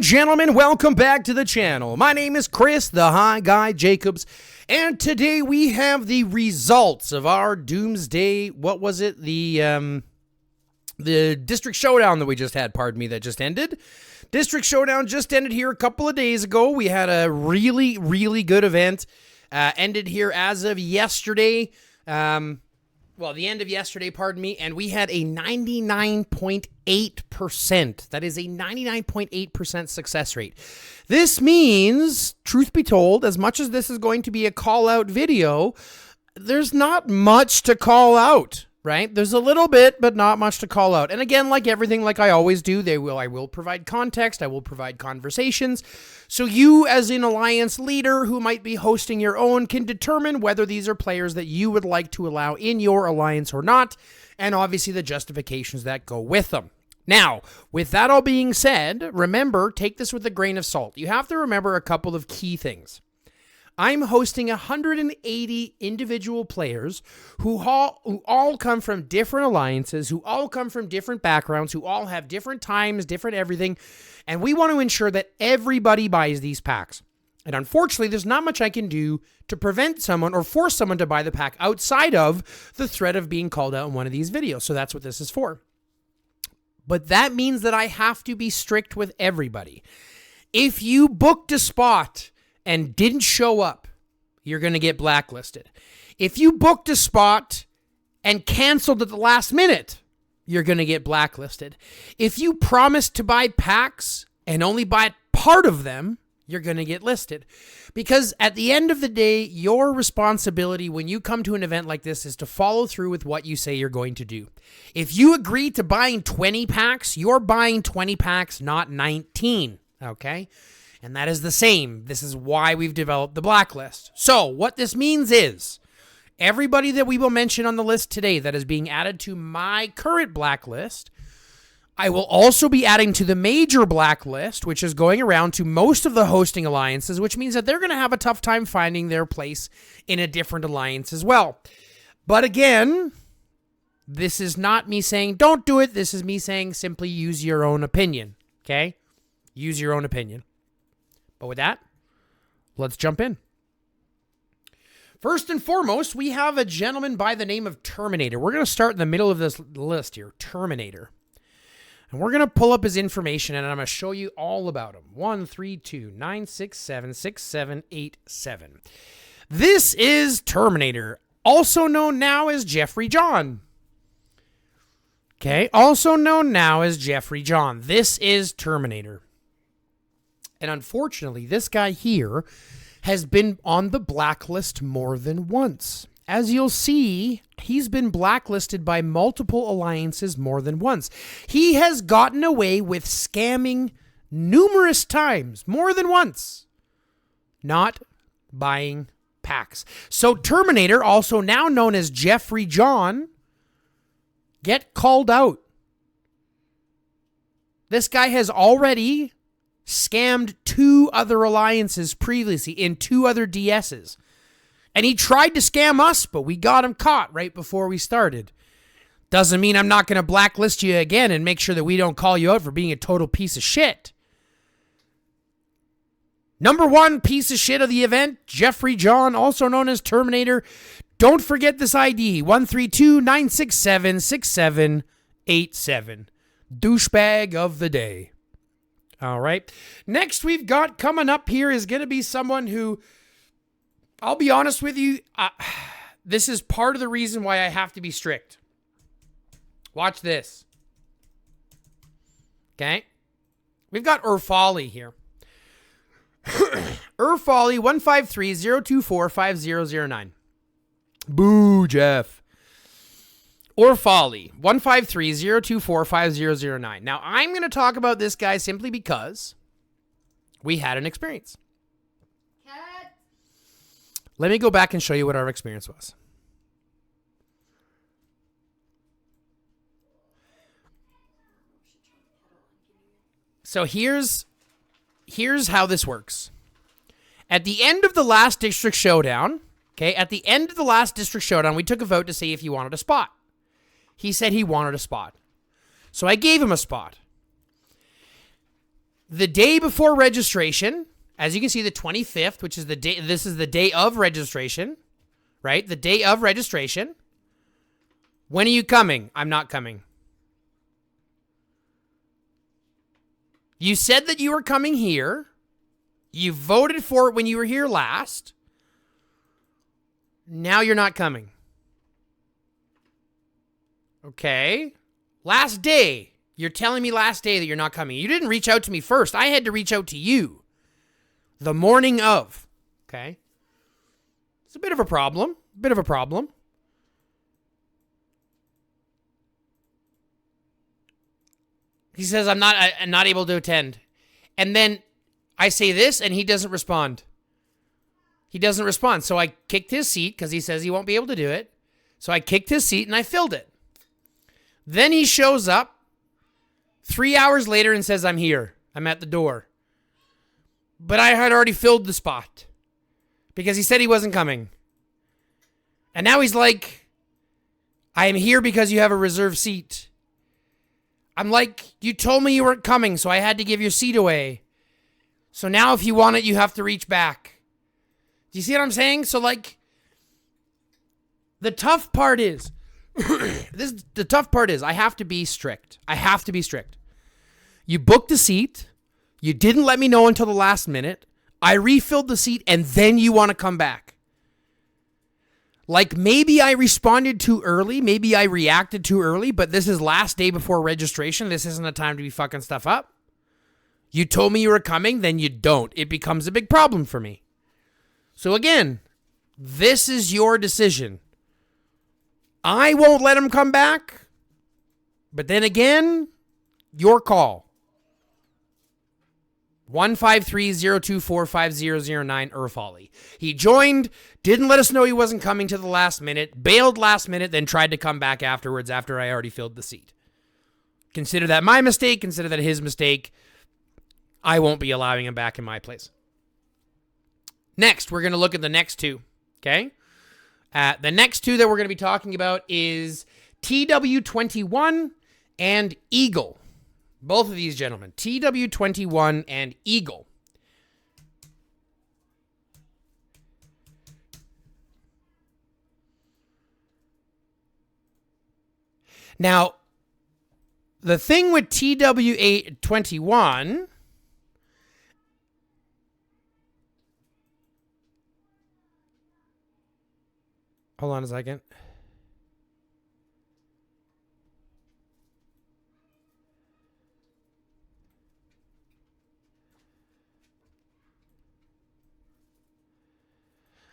gentlemen, welcome back to the channel. My name is Chris, the High Guy Jacobs, and today we have the results of our Doomsday, what was it? The District Showdown that we just had, that just ended. District Showdown just ended here a couple of days ago. We had a really, really good event. Ended here as of yesterday. The end of yesterday, and we had a 99.8%. That is a 99.8% success rate. This means, truth be told, as much as this is going to be a call-out video, there's not much to call out, right? There's a little bit, but not much to call out. And again, like everything, like I always do, I will provide context, I will provide conversations, so you as an alliance leader who might be hosting your own can determine whether these are players that you would like to allow in your alliance or not, and obviously the justifications that go with them. Now, with that all being said, remember, take this with a grain of salt. You have to remember a couple of key things. I'm hosting 180 individual players who all come from different alliances, who all come from different backgrounds, who all have different times, different everything, and we want to ensure that everybody buys these packs. And unfortunately, there's not much I can do to prevent someone or force someone to buy the pack outside of the threat of being called out in one of these videos. So that's what this is for. But that means that I have to be strict with everybody. If you booked a spot and didn't show up, you're going to get blacklisted. If you booked a spot and canceled at the last minute, you're going to get blacklisted. If you promised to buy packs and only buy part of them, you're going to get listed. Because at the end of the day, your responsibility when you come to an event like this is to follow through with what you say you're going to do. If you agree to buying 20 packs, you're buying 20 packs, not 19, okay? And that is the same. This is why we've developed the blacklist. So what this means is everybody that we will mention on the list today that is being added to my current blacklist, I will also be adding to the major blacklist, which is going around to most of the hosting alliances, which means that they're going to have a tough time finding their place in a different alliance as well. But again, this is not me saying don't do it. This is me saying simply use your own opinion, okay? Use your own opinion. But with that, let's jump in. First and foremost, we have a gentleman by the name of Terminator. We're going to start in the middle of this list here, Terminator. And we're going to pull up his information, and I'm going to show you all about him. 132-967-6787. This is Terminator, also known now as Jeffrey John. Okay, also known now as Jeffrey John. This is Terminator. And unfortunately, this guy here has been on the blacklist more than once. As you'll see, he's been blacklisted by multiple alliances more than once. He has gotten away with scamming numerous times, more than once, not buying packs. So Terminator, also now known as Jeffrey John, get called out. This guy has already scammed 2 other alliances previously in 2 other DSs. And he tried to scam us, but we got him caught right before we started. Doesn't mean I'm not going to blacklist you again and make sure that we don't call you out for being a total piece of shit. Number 1 piece of shit of the event, Jeffrey John, also known as Terminator. Don't forget this ID, 132-967-6787. Douchebag of the day. All right. Next we've got coming up here is going to be someone who, I'll be honest with you, this is part of the reason why I have to be strict. Watch this. Okay. We've got Orfali here. Orfali 153-024-5009. Boo, Jeff. Orfali 153-024-5009. Now, I'm going to talk about this guy simply because we had an experience. Cat. Let me go back and show you what our experience was. So here's how this works. At the end of the last District Showdown, we took a vote to see if he wanted a spot. He said he wanted a spot. So I gave him a spot. The day before registration, as you can see, the 25th, which is the day, this is the day of registration, right? The day of registration. When are you coming? I'm not coming. You said that you were coming here. You voted for it when you were here last. Now you're not coming. Okay. Last day. You're telling me last day that you're not coming. You didn't reach out to me first. I had to reach out to you. The morning of. Okay. It's a bit of a problem. Bit of a problem. He says, I'm not able to attend. And then I say this and he doesn't respond. He doesn't respond. So I kicked his seat because he says he won't be able to do it. So I kicked his seat and I filled it. Then he shows up 3 hours later and says, I'm here. I'm at the door. But I had already filled the spot because he said he wasn't coming. And now he's like, I am here because you have a reserved seat. I'm like, you told me you weren't coming, so I had to give your seat away. So now if you want it, you have to reach back. Do you see what I'm saying? So like, the tough part is, the tough part is I have to be strict. I have to be strict. You booked a seat. You didn't let me know until the last minute. I refilled the seat and then you want to come back. Like maybe I responded too early. Maybe I reacted too early, but this is last day before registration. This isn't a time to be fucking stuff up. You told me you were coming, then you don't. It becomes a big problem for me. So again, this is your decision. I won't let him come back. But then again, your call. 153-024-5009 Orfali. He joined, didn't let us know he wasn't coming to the last minute, bailed last minute, then tried to come back afterwards after I already filled the seat. Consider that my mistake, consider that his mistake. I won't be allowing him back in my place. Next, we're going to look at the next two, okay? The next two that we're going to be talking about is TW21 and Eagle. Both of these gentlemen, TW21 and Eagle. Now, the thing with TW21, hold on a second.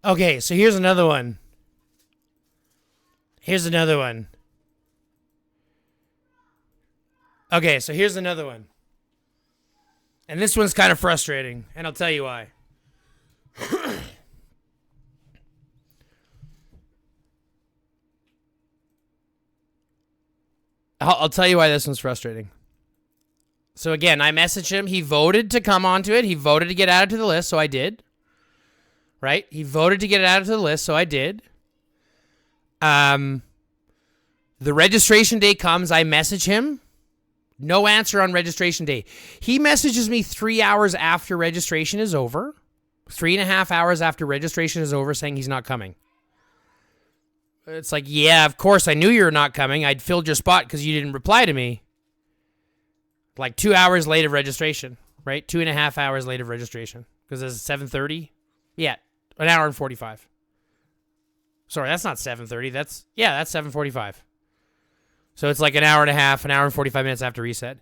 Okay, so here's another one. Here's another one. Okay, so here's another one. And this one's kind of frustrating, and I'll tell you why. I'll tell you why this one's frustrating. So again, I messaged him. He voted to come onto it. He voted to get added to the list, so I did. Right? He voted to get it added to the list, so I did. The registration day comes. I message him. No answer on registration day. He messages me 3 hours after registration is over. 3.5 hours after registration is over saying he's not coming. It's like, yeah, of course I knew you were not coming. I'd filled your spot because you didn't reply to me. Like 2 hours late of registration, right? 2.5 hours late of registration. Because it's 7:30. Yeah, an hour and 45. Sorry, that's not 7:30. That's 7:45. So it's like an hour and a half, an hour and 45 minutes after reset.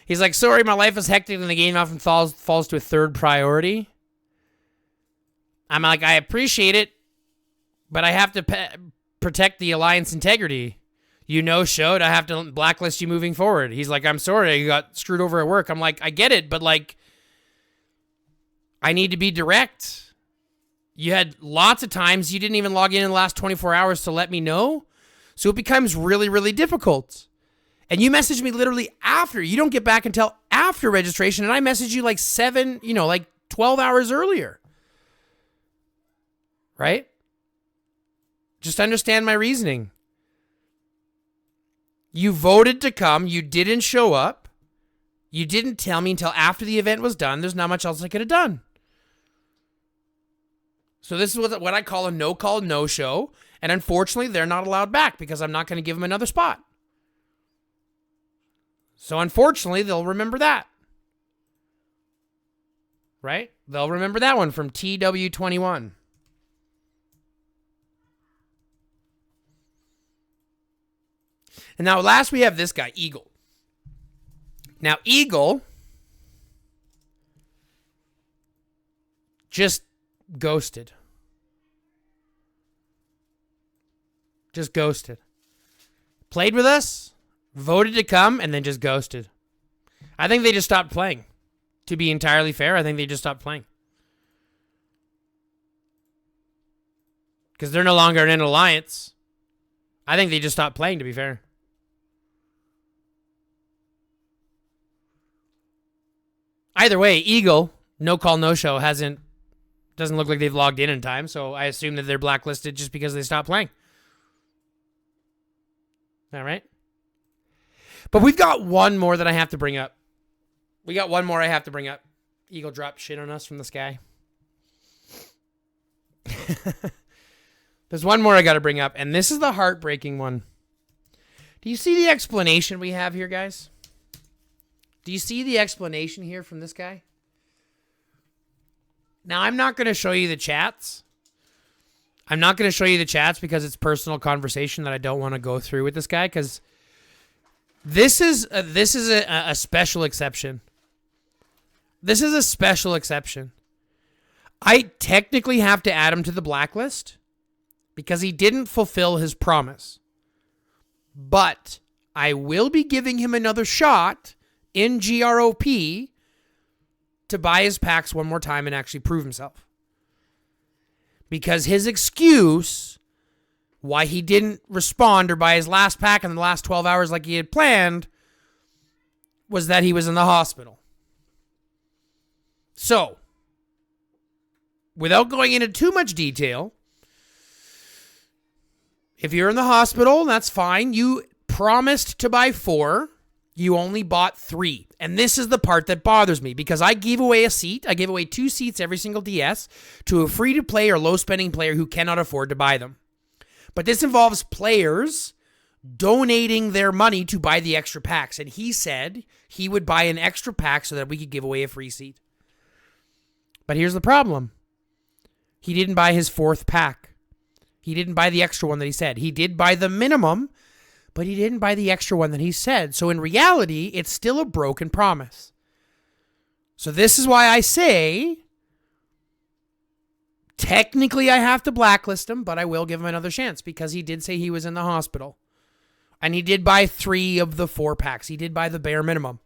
He's like, sorry, my life is hectic and the game often falls to a third priority. I'm like, I appreciate it, but I have to protect the alliance integrity. You no-showed, I have to blacklist you moving forward. He's like, I'm sorry, you got screwed over at work. I'm like, I get it, but like, I need to be direct. You had lots of times you didn't even log in the last 24 hours to let me know. So it becomes really, really difficult. And you message me literally after. You don't get back until after registration. And I message you like 12 hours earlier. Right? Just understand my reasoning. You voted to come. You didn't show up. You didn't tell me until after the event was done. There's not much else I could have done. So this is what I call a no-call, no-show. And unfortunately, they're not allowed back because I'm not going to give them another spot. So unfortunately, they'll remember that. Right? They'll remember that one from TWW21. And now last we have this guy, Eagle. Now, Eagle just ghosted. Just ghosted. Played with us, voted to come, and then just ghosted. I think they just stopped playing. To be entirely fair, I think they just stopped playing. Because they're no longer in an alliance. I think they just stopped playing, to be fair. Either way, Eagle, no call, no show, doesn't look like they've logged in time, so I assume that they're blacklisted just because they stopped playing. All right? But we've got one more that I have to bring up. Eagle dropped shit on us from the sky. There's one more I got to bring up, and this is the heartbreaking one. Do you see the explanation we have here, guys? Do you see the explanation here from this guy? Now, I'm not going to show you the chats. I'm not going to show you the chats because it's personal conversation that I don't want to go through with this guy because this is a special exception. This is a special exception. I technically have to add him to the blacklist because he didn't fulfill his promise. But I will be giving him another shot in GROP to buy his packs one more time and actually prove himself. Because his excuse why he didn't respond or buy his last pack in the last 12 hours like he had planned was that he was in the hospital. So, without going into too much detail, if you're in the hospital, that's fine. You promised to buy 4. You only bought 3. And this is the part that bothers me because I gave away a seat. I gave away 2 seats every single DS to a free-to-play or low-spending player who cannot afford to buy them. But this involves players donating their money to buy the extra packs. And he said he would buy an extra pack so that we could give away a free seat. But here's the problem. He didn't buy his 4th pack. He didn't buy the extra one that he said. He did buy the minimum, but he didn't buy the extra one that he said. So in reality, it's still a broken promise. So this is why I say, technically I have to blacklist him, but I will give him another chance because he did say he was in the hospital. And he did buy 3 of the 4 packs. He did buy the bare minimum.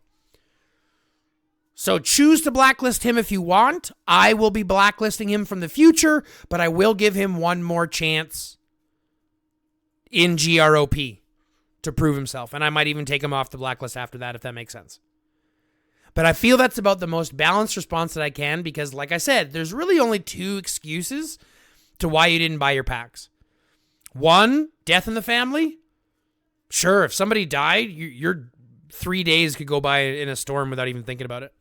So choose to blacklist him if you want. I will be blacklisting him from the future, but I will give him one more chance in GROP to prove himself. And I might even take him off the blacklist after that, if that makes sense. But I feel that's about the most balanced response that I can because, like I said, there's really only 2 excuses to why you didn't buy your packs. 1, death in the family. Sure, if somebody died, your 3 days could go by in a storm without even thinking about it.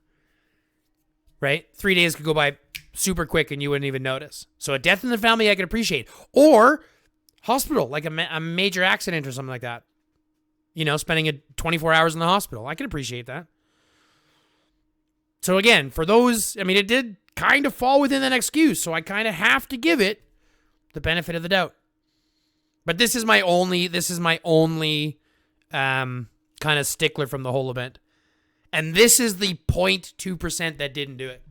Right? 3 days could go by super quick and you wouldn't even notice. So a death in the family I could appreciate. Or hospital, like a major accident or something like that. You know, spending 24 hours in the hospital. I can appreciate that. So again, for those, I mean, it did kind of fall within that excuse. So I kind of have to give it the benefit of the doubt. But this is my only kind of stickler from the whole event. And this is the 0.2% that didn't do it.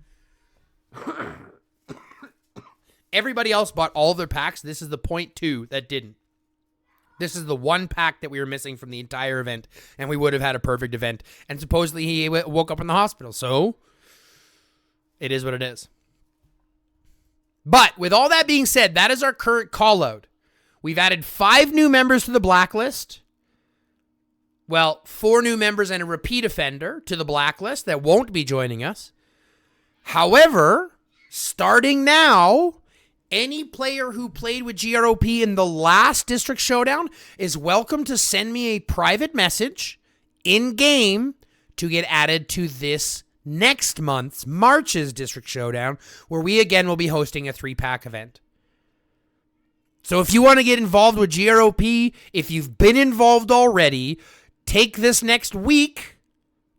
Everybody else bought all their packs. This is the 0.2 that didn't. This is the 1 pack that we were missing from the entire event, and we would have had a perfect event. And supposedly he woke up in the hospital. So it is what it is. But with all that being said, that is our current call out. We've added 5 new members to the blacklist. Well, 4 new members and a repeat offender to the blacklist that won't be joining us. However, starting now, any player who played with GROP in the last District Showdown is welcome to send me a private message in-game to get added to this next month's March's District Showdown, where we again will be hosting a 3-pack event. So if you want to get involved with GROP, if you've been involved already, take this next week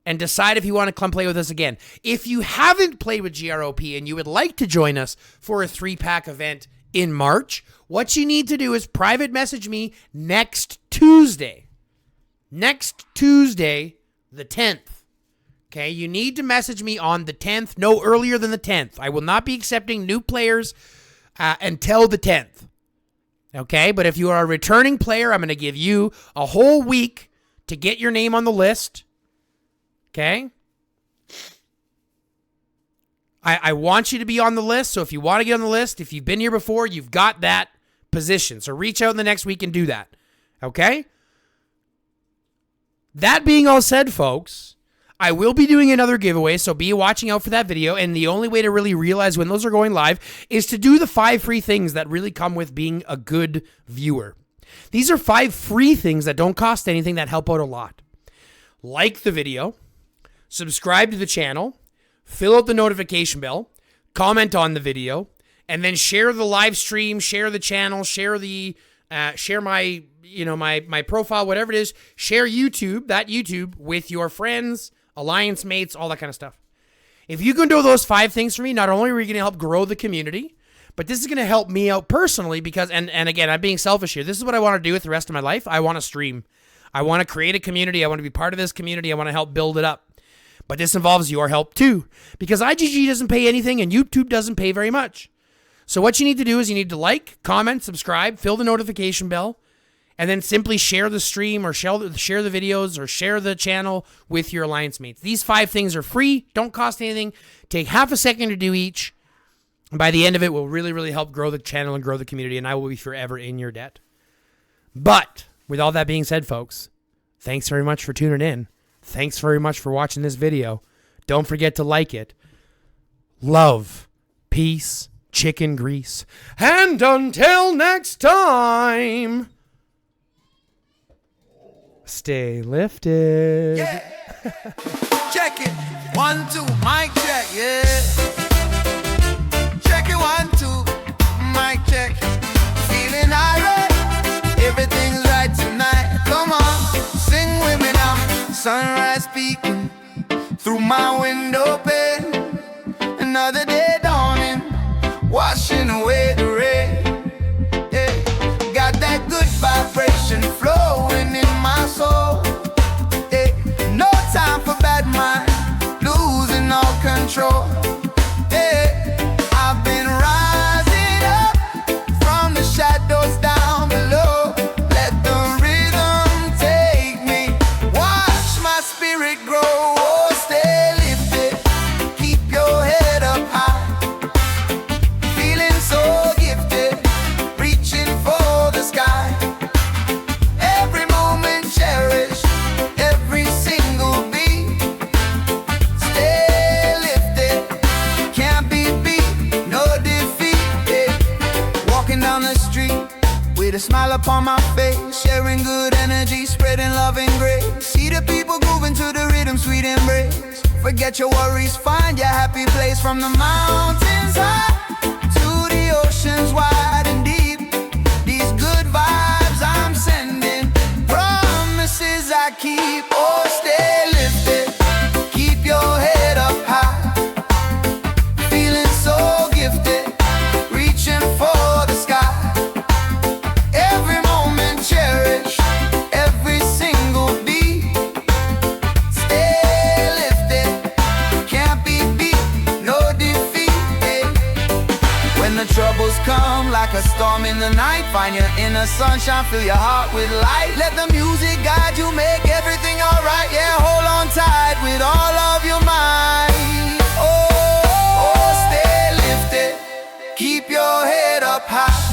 and decide if you want to come play with us again. If you haven't played with GROP and you would like to join us for a 3-pack event in March, what you need to do is private message me next Tuesday. Next Tuesday, the 10th. Okay, you need to message me on the 10th, no earlier than the 10th. I will not be accepting new players until the 10th. Okay, but if you are a returning player, I'm going to give you a whole week to get your name on the list. Okay? I want you to be on the list, so if you want to get on the list, if you've been here before, you've got that position. So reach out in the next week and do that. Okay? That being all said, folks, I will be doing another giveaway, so be watching out for that video, and the only way to really realize when those are going live is to do the 5 free things that really come with being a good viewer. These are 5 free things that don't cost anything that help out a lot. Like the video, subscribe to the channel, fill out the notification bell, comment on the video, and then share the live stream, share the channel, share my my profile, whatever it is. Share YouTube with your friends, alliance mates, all that kind of stuff. If you can do those 5 things for me, not only are you going to help grow the community, but this is going to help me out personally because, and again, I'm being selfish here. This is what I want to do with the rest of my life. I want to stream. I want to create a community. I want to be part of this community. I want to help build it up. But this involves your help too, because IGG doesn't pay anything and YouTube doesn't pay very much. So what you need to do is you need to like, comment, subscribe, fill the notification bell, and then simply share the stream or share the videos or share the channel with your alliance mates. These 5 things are free, don't cost anything. Take half a second to do each. And by the end of it, will really, really help grow the channel and grow the community, and I will be forever in your debt. But with all that being said, folks, thanks very much for tuning in. Thanks very much for watching this video. Don't forget to like it. Love, peace, chicken grease. And until next time, stay lifted. Yeah. Check it. 1, 2, mic check. Yeah. Check it. 1, 2, mic check. Feeling alright. Everything's right tonight. Come on, sing with me now. Sunrise peeking through my window pane. Another day dawning, washing away the rain. Yeah. Got that good vibration flowing in my soul. Yeah. No time for bad mind, losing all control. Yeah. I've been rising up from the shadows down below. Let the rhythm take me, watch my spirit grow. Oh, stay lifted, keep your head up high. Feeling so gifted, reaching for the sky. Every moment cherish, every single beat. Stay lifted, can't be beat, no defeat. Yeah. Walking down the street with a smile upon my face, sharing good energy, spreading love and grace. See the people grooving to the rhythm, sweet embrace. Forget your worries, find your happy place. From the mountains high to the oceans wide and deep, these good vibes I'm sending, promises I keep. Oh, stay lifted, keep your head up high. Feeling so gifted, reaching for the sky. Every moment cherish, every single beat. Stay lifted, can't be beat, no defeat. Yeah. When the troubles come like a storm in the night, find your inner sunshine, fill your heart with light. Let the music guide you, make everything alright. Yeah, hold on tight with all of your might. Oh, stay lifted, keep your head up high.